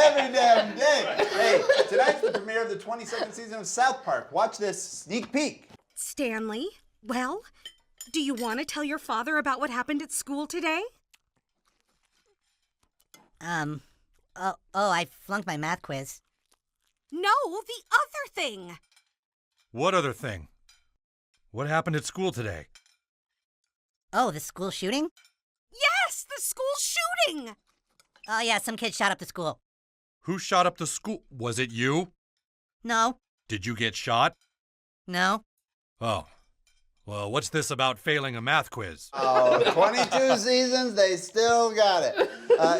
every damn day. Hey, tonight's the premiere of the 22nd season of South Park. Watch this sneak peek. Stanley, well, do you want to tell your father about what happened at school today? I flunked my math quiz. No, the other thing. What other thing? What happened at school today? Oh, the school shooting? Yes, the school shooting. Oh, yeah, some kid shot up the school. Who shot up the school? Was it you? No. Did you get shot? No. Oh. Well, what's this about failing a math quiz? Oh, 22 seasons, they still got it.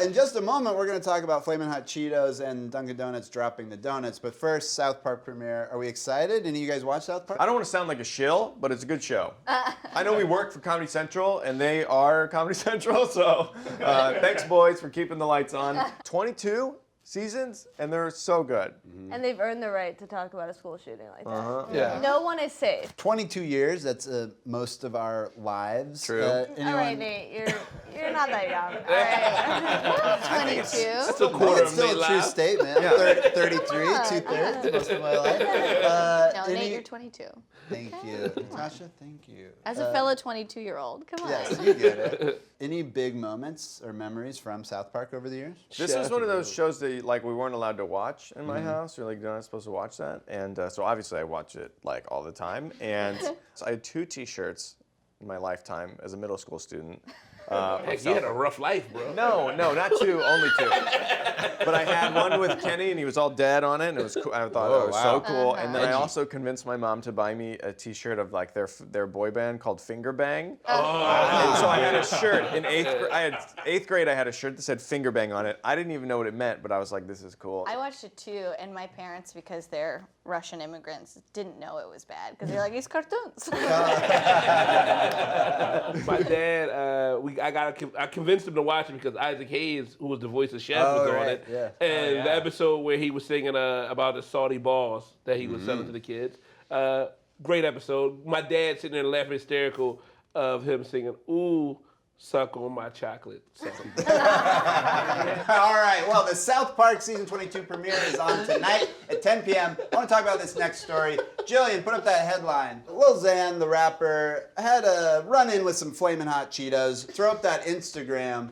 In just a moment, we're going to talk about Flamin Hot Cheetos and Dunkin Donuts dropping the donuts. But first, South Park premiere. Are we excited? Any of you guys watch South Park? I don't want to sound like a shill, but it's a good show. I know we work for Comedy Central, and they are Comedy Central, so thanks, boys, for keeping the lights on. 22 seasons, and they're so good. And they've earned the right to talk about a school shooting like that. Yeah. No one is safe. 22 years, that's most of our lives. True. All right, Nate, you're not that young. All right. 22. That's a I quarter think of it's still Nate a true lives. statement. Yeah. 33, two-thirds, most of my life. No, Nate, you're 22. Thank you. Natasha, thank you. As a fellow 22-year-old, come on. Yes, you get it. Any big moments or memories from South Park over the years? This is one of those shows that like we weren't allowed to watch in my house. You're like, you're not supposed to watch that. And so obviously I watch it like all the time. And so I had 2 T-shirts in my lifetime as a middle school student. Heck, you had a rough life, bro. No, not 2, only 2. But I had one with Kenny, and he was all dead on it, and it was cool. I thought that was so cool. And then I also convinced my mom to buy me a T-shirt of like their boy band called Finger Bang. And so I had a shirt in 8th grade. I had a shirt that said Finger Bang on it. I didn't even know what it meant, but I was like, this is cool. I watched it too, and my parents, because they're Russian immigrants, didn't know it was bad because they're like, it's cartoons. My dad, I convinced him to watch it because Isaac Hayes, who was the voice of Chef, was on it. Yeah. And the episode where he was singing about the salty balls that he was selling to the kids. Great episode. My dad sitting there laughing hysterical of him singing, "Ooh, suck on my chocolate." All right, well, the South Park Season 22 premiere is on tonight at 10 p.m. I want to talk about this next story. Jillian, put up that headline. Lil Xan, the rapper, had a run-in with some Flamin Hot Cheetos. Throw up that Instagram.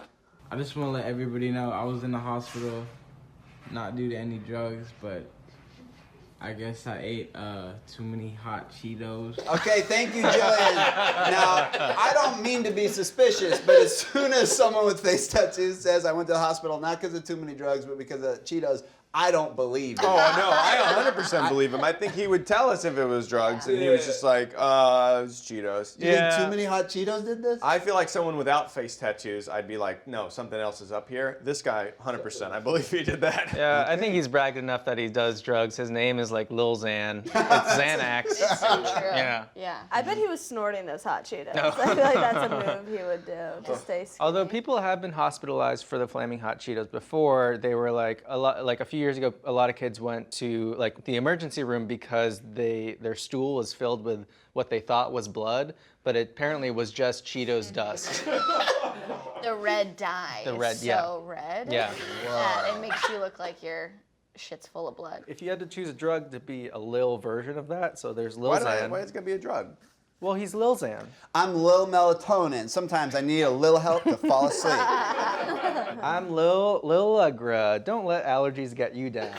I just want to let everybody know I was in the hospital, not due to any drugs, but I guess I ate too many hot Cheetos. Okay, thank you, Jillian. Now, I don't mean to be suspicious, but as soon as someone with face tattoos says I went to the hospital not because of too many drugs, but because of Cheetos, I don't believe it. Oh, no, I 100% believe him. I think he would tell us if it was drugs, and he was just like, it was Cheetos. You think too many hot Cheetos did this? I feel like someone without face tattoos, I'd be like, no, something else is up here. This guy, 100%, I believe he did that. Yeah, I think he's bragged enough that he does drugs. His name is like Lil Xan. It's Xanax. It's so true. Yeah. Yeah. I bet he was snorting those hot Cheetos. I feel like that's a move he would do to stay skinny. Although people have been hospitalized for the Flaming Hot Cheetos before, they were like a few years ago, a lot of kids went to like the emergency room because their stool was filled with what they thought was blood, but it apparently was just Cheetos dust. The red dye is so red. Yeah. That it makes you look like your shit's full of blood. If you had to choose a drug to be a Lil version of that, so there's Lil Xan. Why is it gonna be a drug? Well, he's Lil Xan. I'm Lil Melatonin. Sometimes I need a little help to fall asleep. I'm Lil Allegra. Don't let allergies get you down.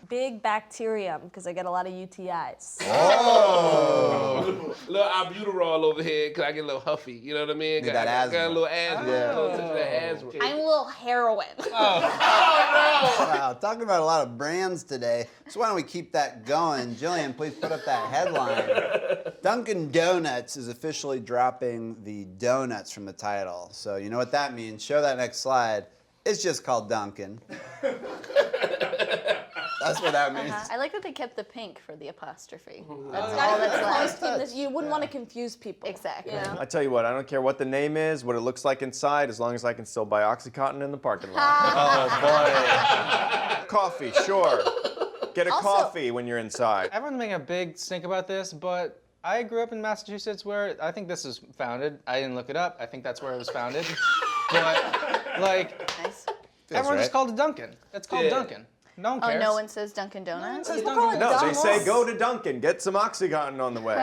Big bacterium, because I get a lot of UTIs. Oh! Little albuterol over here because I get a little huffy. You know what I mean? Need that asthma. Got a little asthma. Yeah. I'm a little heroin. Wow, talking about a lot of brands today. So why don't we keep that going? Jillian, please put up that headline. Dunkin Donuts is officially dropping the donuts from the title. So you know what that means. Show that next slide. It's just called Dunkin'. That's what that means. I like that they kept the pink for the apostrophe. That's all that's left. You wouldn't want to confuse people. Exactly. You know? I tell you what, I don't care what the name is, what it looks like inside, as long as I can still buy OxyContin in the parking lot. Oh boy. Coffee, sure. Get a coffee when you're inside. Everyone's making a big stink about this, but I grew up in Massachusetts where I think this was founded. I didn't look it up. I think that's where it was founded. But like, Nice. Everyone just right. called it Dunkin'. It's called Dunkin'. No one Oh, cares. no one says Dunkin' Donuts? No, they say go to Dunkin', get some Oxycontin on the way.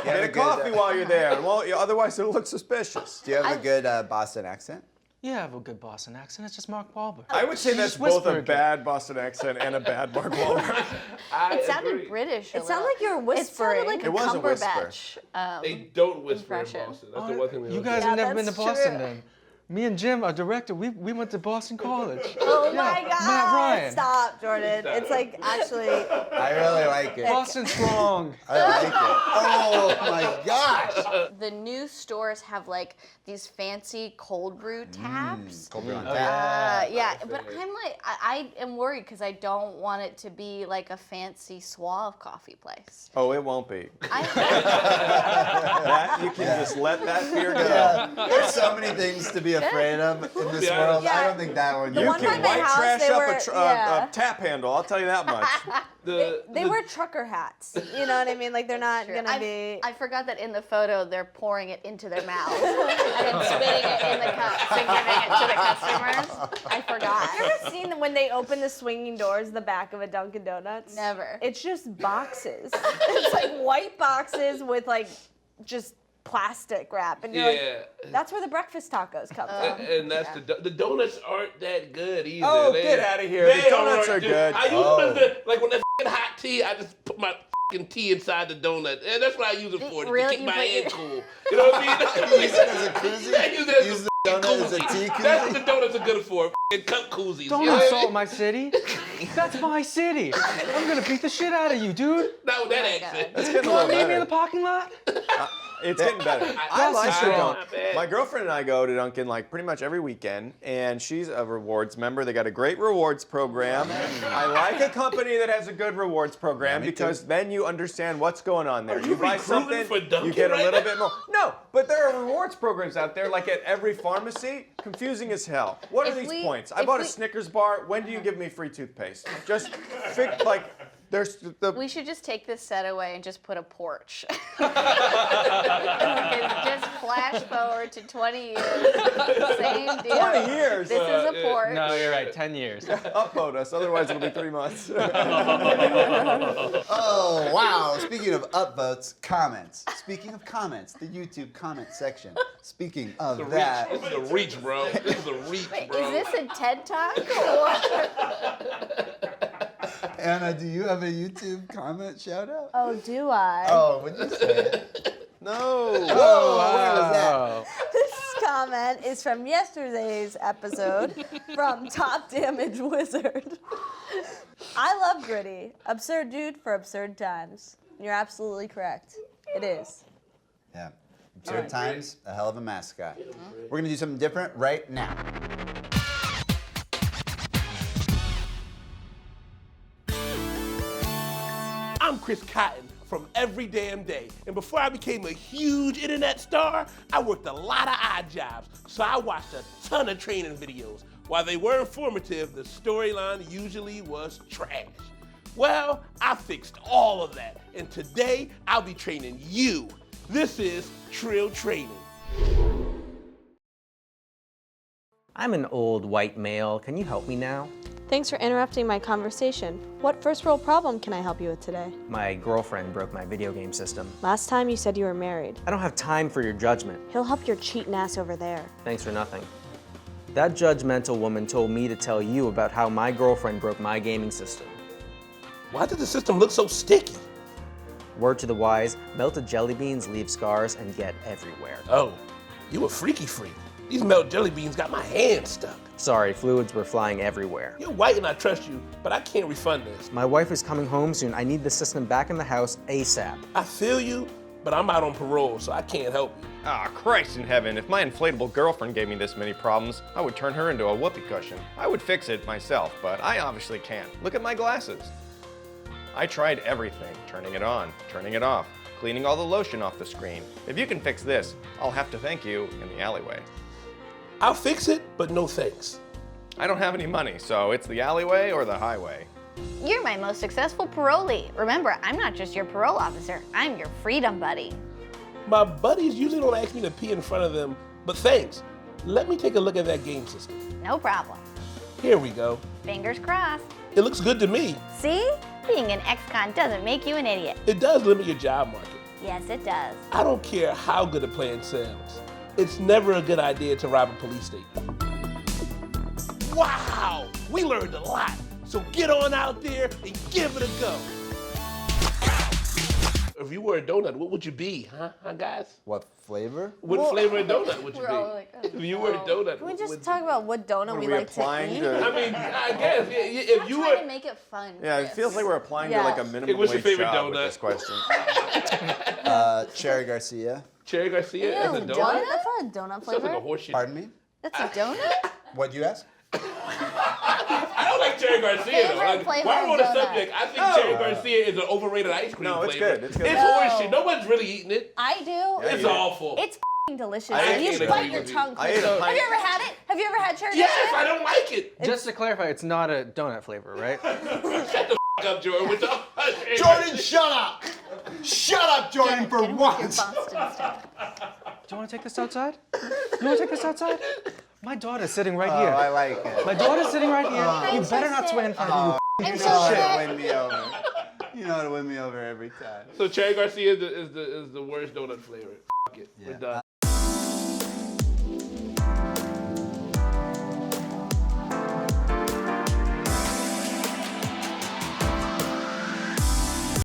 Get a coffee while you're there. Well, otherwise it'll look suspicious. Do you have a good Boston accent? Yeah, I have a good Boston accent. It's just Mark Wahlberg. I would say that's Just both a whisper again. bad Boston accent and a bad Mark Wahlberg. It sounded British. It sounded like you were whispering. It sounded like It was a whisper. Cumberbatch. They don't whisper impression. in Boston. That's the one thing they You don't guys do. have never been to that's Boston true. then. Me and Jim, our director, we went to Boston College. Oh Yeah, my God! Matt Ryan. Stop, Jordan. It's like actually. I really like it. Boston strong. I like it. Oh my gosh. The new stores have like these fancy cold brew taps. Cold brew on tap. Yeah, but I'm like, I am worried because I don't want it to be like a fancy suave coffee place. Oh, it won't be. I, That, you can just let that fear go. Yeah. There's so many things to be afraid of in this Yeah. world. I Yeah. don't think that one. The You one by can my white house, trash they up were- a tap handle, I'll tell you that much. They wear trucker hats. You know what I mean? Like they're not gonna be. I forgot that in the photo they're pouring it into their mouths and then spitting it in the cups and giving it to the customers. I forgot. You ever seen when they open the swinging doors in the back of a Dunkin' Donuts? Never. It's just boxes. It's like white boxes with like just plastic wrap, and you're like, that's where the breakfast tacos come from. And that's the donuts aren't that good either. Oh, They- get out of here. they The donuts aren't, are good. I use them as the, like when that hot tea, I just put my tea inside the donut. And that's what I use it for, to Really? keep You my put hand your- cool. You know what I mean? Use it as a koozie? Yeah, use it as Use a the donut as a koozie. tea That's koozie? what the donuts are good for. Cup koozies. Don't you know what I insult mean? my city. That's my city. I'm gonna beat the shit out of you, dude. Not with that my accent. It's getting You a wanna little meet me in the better. parking lot? It's getting better. I like Boston it. strong. Not bad. My girlfriend and I go to Dunkin' like pretty much every weekend, and she's a rewards member. They got a great rewards program. I like a company that has a good rewards program me because too. then you understand what's going on there. Are you buy recruiting something, for Dunkin' you get a right little now? bit more. No, but there are rewards programs out there, like at every pharmacy. Confusing as hell. What are If these we- points? I if bought a we- Snickers bar. When do you give me free toothpaste? Just like there's the. We should just take this set away and just put a porch. And we can just flash forward to 20 years. Same deal. 20 years? This is a porch. No, you're right. 10 years. Upvote us, otherwise it'll be 3 months. Oh, wow. Speaking of upvotes, comments. Speaking of comments, the YouTube comment section. Speaking of that. This is a reach, bro. This is a reach, Wait, bro. is this a TED Talk? Or Anna, do you have a YouTube comment shout out? Oh, do I? Oh, would you say it? No. Whoa, where was that? Oh. This comment is from yesterday's episode from Top Damage Wizard. I love Gritty. Absurd dude for absurd times. You're absolutely correct. It is. Yeah. Absurd times, a hell of a mascot. We're going to do something different right now. I'm Chris Cotton from Every Damn Day. And before I became a huge internet star, I worked a lot of odd jobs. So I watched a ton of training videos. While they were informative, the storyline usually was trash. Well, I fixed all of that. And today, I'll be training you. This is Trill Training. I'm an old white male. Can you help me now? Thanks for interrupting my conversation. What first world problem can I help you with today? My girlfriend broke my video game system. Last time you said you were married. I don't have time for your judgment. He'll help your cheating ass over there. Thanks for nothing. That judgmental woman told me to tell you about how my girlfriend broke my gaming system. Why did the system look so sticky? Word to the wise, melted jelly beans leave scars and get everywhere. Oh, you a freaky freak. These melted jelly beans got my hand stuck. Sorry, fluids were flying everywhere. You're white and I trust you, but I can't refund this. My wife is coming home soon. I need the system back in the house ASAP. I feel you, but I'm out on parole, so I can't help you. Ah, Christ in heaven, if my inflatable girlfriend gave me this many problems, I would turn her into a whoopee cushion. I would fix it myself, but I obviously can't. Look at my glasses. I tried everything, turning it on, turning it off, cleaning all the lotion off the screen. If you can fix this, I'll have to thank you in the alleyway. I'll fix it, but no thanks. I don't have any money, so it's the alleyway or the highway. You're my most successful parolee. Remember, I'm not just your parole officer, I'm your freedom buddy. My buddies usually don't ask me to pee in front of them, but thanks. Let me take a look at that game system. No problem. Here we go. Fingers crossed. It looks good to me. See? Being an ex-con doesn't make you an idiot. It does limit your job market. Yes, it does. I don't care how good a plan sounds. It's never a good idea to rob a police station. Wow, we learned a lot. So get on out there and give it a go. If you were a donut, what would you be, huh guys? What flavor? What flavor of donut would you We're be? all like, oh, If you were a donut, Can we just would talk about what donut we like to eat? I mean, I guess if I'm you trying to were. make it fun. Yeah, it Chris. feels like we're applying to Yeah. like a minimum Hey, what's your wage favorite job with donut? this question. Cherry Garcia. Cherry Garcia Ew, as a donut? donut? That's not a donut Sounds like flavor. a horseshit. Pardon me? That's a donut? What'd you ask? I don't like Cherry Garcia. though. Favorite Like, flavor while of we're on the donut? subject, I think Cherry Garcia is an overrated ice cream No, it's flavor. good, it's good. It's No. horseshit. No one's really eating it. I do. It's you- awful. It's f***ing delicious. I And ate you it. bite your tongue. I ate a Have pint. you ever had it? Have you ever had cherry Yes, Garcia? I don't like it. Just to clarify, it's not a donut flavor, right? Shut the up, Jordan. With the Jordan, shut up! Shut up, Jordan, Get for him with your once! Boston stuff. Do you want to take this outside? You want to take this outside? My daughter's sitting right Oh, here. I like it. My daughter's sitting right here. You better not swear in front of me. You I'm know so how to sick. win me over. You know how to win me over every time. So Cherry Garcia is the worst donut flavor. F*** it. We're done.